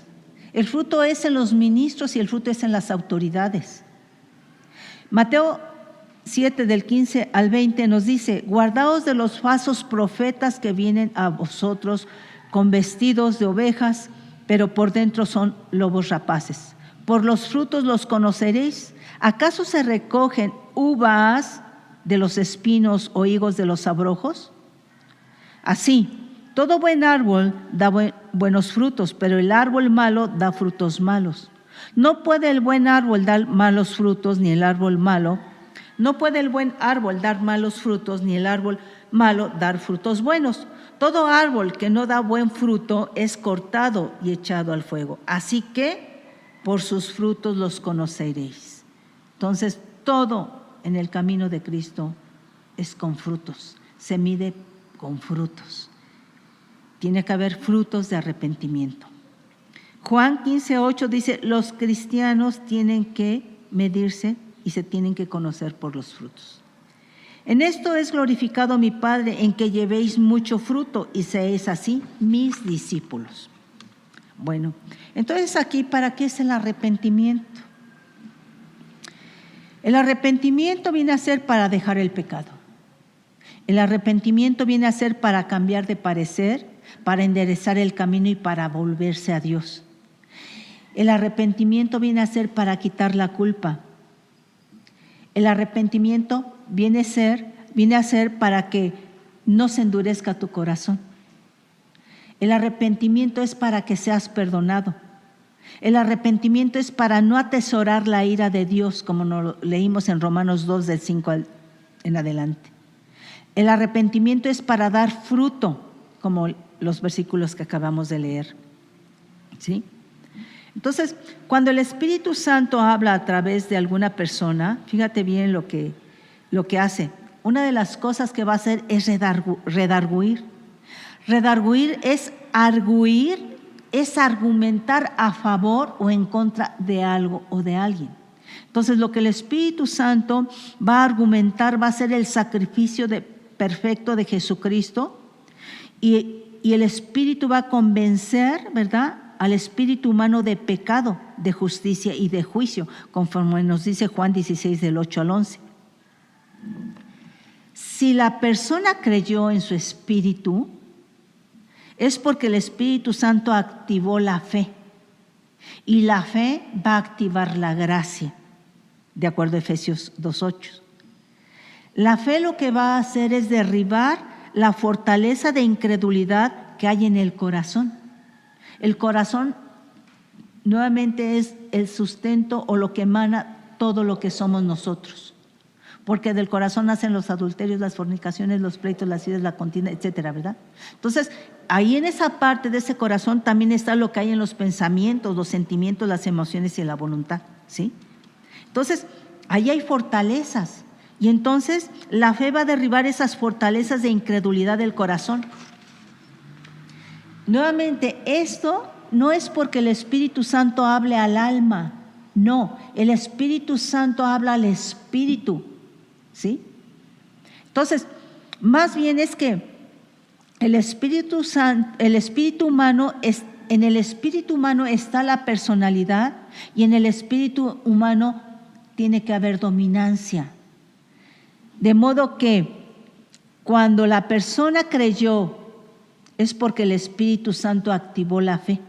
el fruto es en los ministros y el fruto es en las autoridades. Mateo 7 del 15 al 20 nos dice: guardaos de los falsos profetas que vienen a vosotros con vestidos de ovejas, pero por dentro son lobos rapaces. Por los frutos los conoceréis. ¿Acaso se recogen uvas de los espinos o higos de los abrojos? Así, todo buen árbol da buenos frutos, pero el árbol malo da frutos malos. No puede el buen árbol dar malos frutos, ni el árbol malo. No puede el buen árbol dar malos frutos, ni el árbol malo dar frutos buenos. Todo árbol que no da buen fruto es cortado y echado al fuego. Así que por sus frutos los conoceréis. Entonces, todo en el camino de Cristo es con frutos, se mide con frutos. Tiene que haber frutos de arrepentimiento. Juan 15:8 dice: los cristianos tienen que medirse y se tienen que conocer por los frutos. En esto es glorificado mi Padre, en que llevéis mucho fruto y seáis así mis discípulos. Bueno, entonces aquí, ¿para qué es el arrepentimiento? El arrepentimiento viene a ser para dejar el pecado. El arrepentimiento viene a ser para cambiar de parecer, para enderezar el camino y para volverse a Dios. El arrepentimiento viene a ser para quitar la culpa. El arrepentimiento viene a ser para que no se endurezca tu corazón. El arrepentimiento es para que seas perdonado. El arrepentimiento es para no atesorar la ira de Dios, como nos leímos en Romanos 2, del 5 en adelante. El arrepentimiento es para dar fruto, como los versículos que acabamos de leer. ¿Sí? Entonces, cuando el Espíritu Santo habla a través de alguna persona, fíjate bien lo que hace. Una de las cosas que va a hacer es redarguir. Redarguir es arguir, es argumentar a favor o en contra de algo o de alguien. Entonces, lo que el Espíritu Santo va a argumentar va a ser el sacrificio perfecto de Jesucristo, y el Espíritu va a convencer, ¿verdad?, al espíritu humano de pecado, de justicia y de juicio, conforme nos dice Juan 16, del 8 al 11. Si la persona creyó en su espíritu, es porque el Espíritu Santo activó la fe, y la fe va a activar la gracia, de acuerdo a Efesios 2:8. La fe lo que va a hacer es derribar la fortaleza de incredulidad que hay en el corazón. El corazón nuevamente es el sustento o lo que emana todo lo que somos nosotros, porque del corazón nacen los adulterios, las fornicaciones, los pleitos, las iras, la contienda, etcétera, ¿verdad? Entonces, ahí en esa parte de ese corazón también está lo que hay en los pensamientos, los sentimientos, las emociones y la voluntad, ¿sí? Entonces, ahí hay fortalezas, y entonces la fe va a derribar esas fortalezas de incredulidad del corazón. Nuevamente, esto no es porque el Espíritu Santo hable al alma, no, el Espíritu Santo habla al espíritu, ¿sí? Entonces, más bien es que el Espíritu humano, en el espíritu humano está la personalidad, y en el espíritu humano tiene que haber dominancia. De modo que cuando la persona creyó, es porque el Espíritu Santo activó la fe,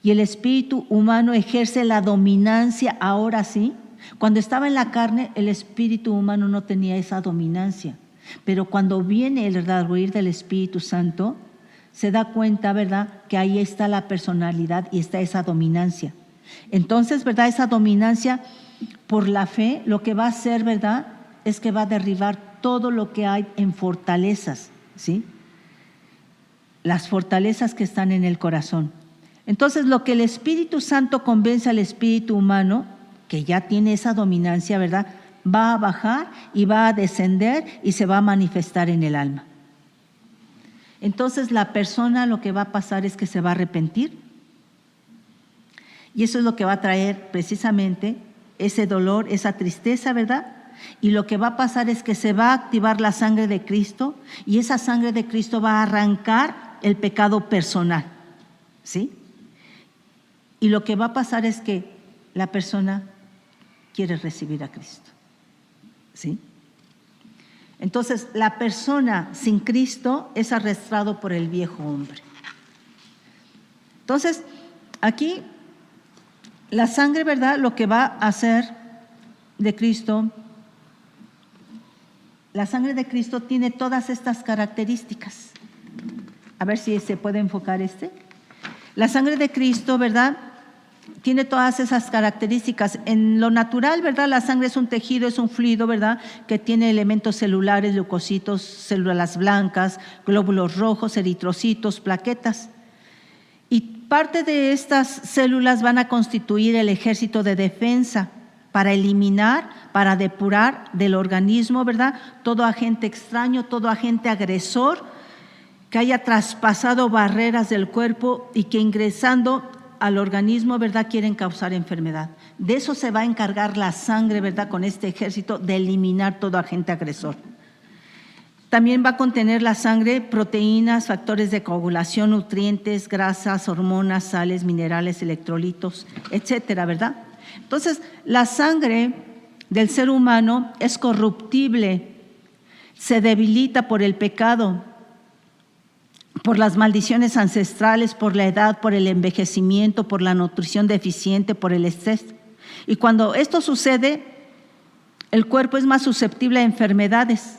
y el espíritu humano ejerce la dominancia ahora sí. Cuando estaba en la carne, el espíritu humano no tenía esa dominancia, pero cuando viene el redarguir del Espíritu Santo, se da cuenta, ¿verdad?, que ahí está la personalidad y está esa dominancia. Entonces, ¿verdad?, esa dominancia por la fe lo que va a hacer, ¿verdad?, es que va a derribar todo lo que hay en fortalezas, ¿sí? Las fortalezas que están en el corazón. Entonces, lo que el Espíritu Santo convence al espíritu humano, que ya tiene esa dominancia, ¿verdad?, va a bajar y va a descender y se va a manifestar en el alma. Entonces, la persona, lo que va a pasar es que se va a arrepentir, y eso es lo que va a traer precisamente ese dolor, esa tristeza, ¿verdad? Y lo que va a pasar es que se va a activar la sangre de Cristo, y esa sangre de Cristo va a arrancar el pecado personal, ¿sí? Y lo que va a pasar es que la persona quiere recibir a Cristo, ¿sí? Entonces, la persona sin Cristo es arrastrado por el viejo hombre. Entonces, aquí la sangre, ¿verdad?, lo que va a hacer de Cristo, la sangre de Cristo tiene todas estas características. A ver si se puede enfocar La sangre de Cristo, ¿verdad?, tiene todas esas características. En lo natural, ¿verdad?, la sangre es un tejido, es un fluido, ¿verdad?, que tiene elementos celulares, leucocitos, células blancas, glóbulos rojos, eritrocitos, plaquetas. Y parte de estas células van a constituir el ejército de defensa para eliminar, para depurar del organismo, ¿verdad?, todo agente extraño, todo agente agresor que haya traspasado barreras del cuerpo y que ingresando al organismo, ¿verdad?, quieren causar enfermedad. De eso se va a encargar la sangre, ¿verdad?, con este ejército de eliminar todo agente agresor. También va a contener la sangre proteínas, factores de coagulación, nutrientes, grasas, hormonas, sales, minerales, electrolitos, etcétera, ¿verdad? Entonces, la sangre del ser humano es corruptible, se debilita por el pecado, por las maldiciones ancestrales, por la edad, por el envejecimiento, por la nutrición deficiente, por el estrés. Y cuando esto sucede, el cuerpo es más susceptible a enfermedades.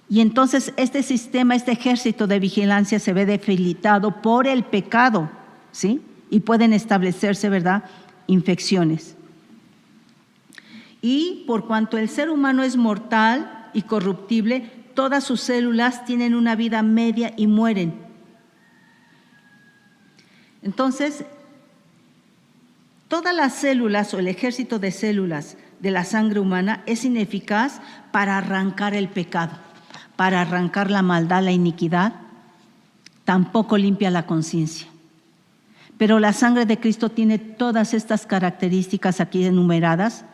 Y entonces este sistema, este ejército de vigilancia se ve debilitado por el pecado, ¿sí? Y pueden establecerse, ¿verdad?, infecciones. Y por cuanto el ser humano es mortal y corruptible, todas sus células tienen una vida media y mueren. Entonces, todas las células o el ejército de células de la sangre humana es ineficaz para arrancar el pecado, para arrancar la maldad, la iniquidad. Tampoco limpia la conciencia. Pero la sangre de Cristo tiene todas estas características aquí enumeradas.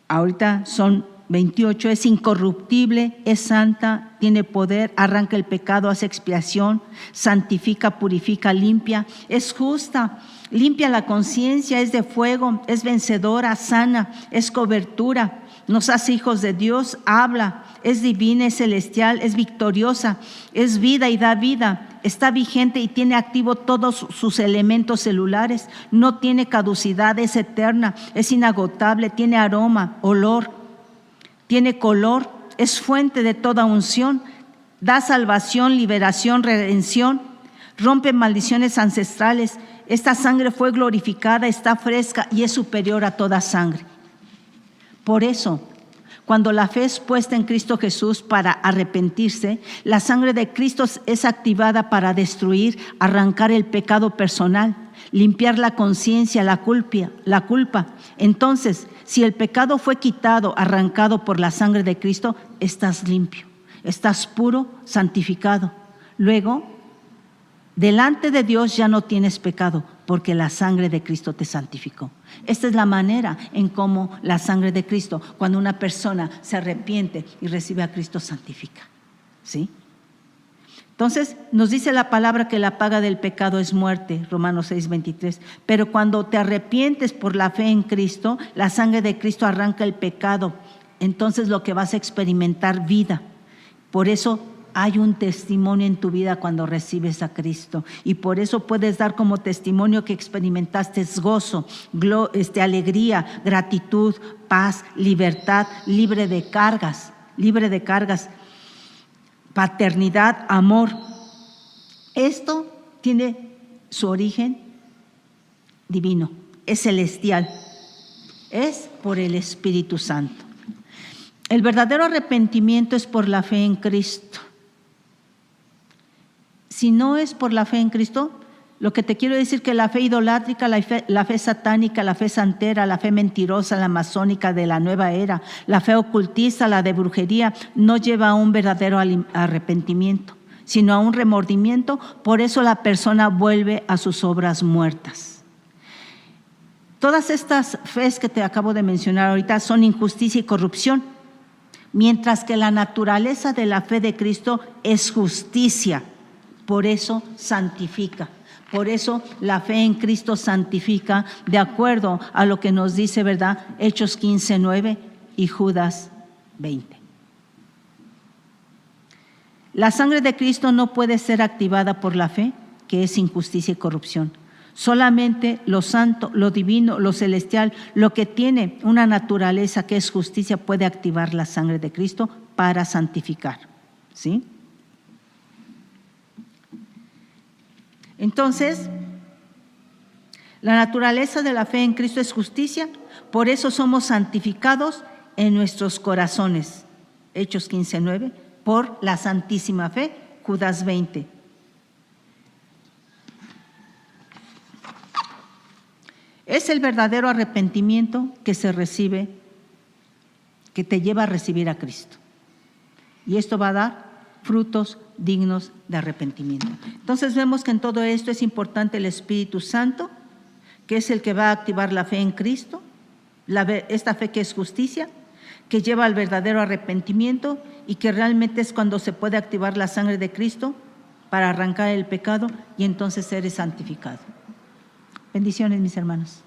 Ahorita son 28, es incorruptible, es santa, tiene poder, arranca el pecado, hace expiación, santifica, purifica, limpia, es justa, limpia la conciencia, es de fuego, es vencedora, sana, es cobertura, nos hace hijos de Dios, habla, es divina, es celestial, es victoriosa, es vida y da vida, está vigente y tiene activo todos sus elementos celulares, no tiene caducidad, es eterna, es inagotable, tiene aroma, olor, tiene color, es fuente de toda unción, da salvación, liberación, redención, rompe maldiciones ancestrales. Esta sangre fue glorificada, está fresca y es superior a toda sangre. Por eso, cuando la fe es puesta en Cristo Jesús para arrepentirse, la sangre de Cristo es activada para destruir, arrancar el pecado personal, limpiar la conciencia, la culpa. Entonces, si el pecado fue quitado, arrancado por la sangre de Cristo, estás limpio, estás puro, santificado. Luego, delante de Dios ya no tienes pecado, porque la sangre de Cristo te santificó. Esta es la manera en cómo la sangre de Cristo, cuando una persona se arrepiente y recibe a Cristo, santifica. ¿Sí? Entonces, nos dice la palabra que la paga del pecado es muerte, Romanos 6:23. Pero cuando te arrepientes por la fe en Cristo, la sangre de Cristo arranca el pecado. Entonces lo que vas a experimentar, vida. Por eso hay un testimonio en tu vida cuando recibes a Cristo. Y por eso puedes dar como testimonio que experimentaste gozo, alegría, gratitud, paz, libertad, libre de cargas, paternidad, amor. Esto tiene su origen divino, es celestial, es por el Espíritu Santo. El verdadero arrepentimiento es por la fe en Cristo. Si no es por la fe en Cristo, lo que te quiero decir que la fe idolátrica, la fe satánica, la fe santera, la fe mentirosa, la masónica de la nueva era, la fe ocultista, la de brujería, no lleva a un verdadero arrepentimiento, sino a un remordimiento. Por eso la persona vuelve a sus obras muertas. Todas estas fees que te acabo de mencionar ahorita son injusticia y corrupción, mientras que la naturaleza de la fe de Cristo es justicia. Por eso santifica. Por eso la fe en Cristo santifica, de acuerdo a lo que nos dice, ¿verdad?, Hechos 15:9 y Judas 20. La sangre de Cristo no puede ser activada por la fe, que es injusticia y corrupción. Solamente lo santo, lo divino, lo celestial, lo que tiene una naturaleza que es justicia, puede activar la sangre de Cristo para santificar. ¿Sí? Entonces, la naturaleza de la fe en Cristo es justicia, por eso somos santificados en nuestros corazones. Hechos 15:9, por la santísima fe, Judas 20. Es el verdadero arrepentimiento que se recibe, que te lleva a recibir a Cristo. Y esto va a dar frutos dignos de arrepentimiento. Entonces vemos que en todo esto es importante el Espíritu Santo, que es el que va a activar la fe en Cristo, esta fe que es justicia, que lleva al verdadero arrepentimiento y que realmente es cuando se puede activar la sangre de Cristo para arrancar el pecado y entonces eres santificado. Bendiciones, mis hermanos.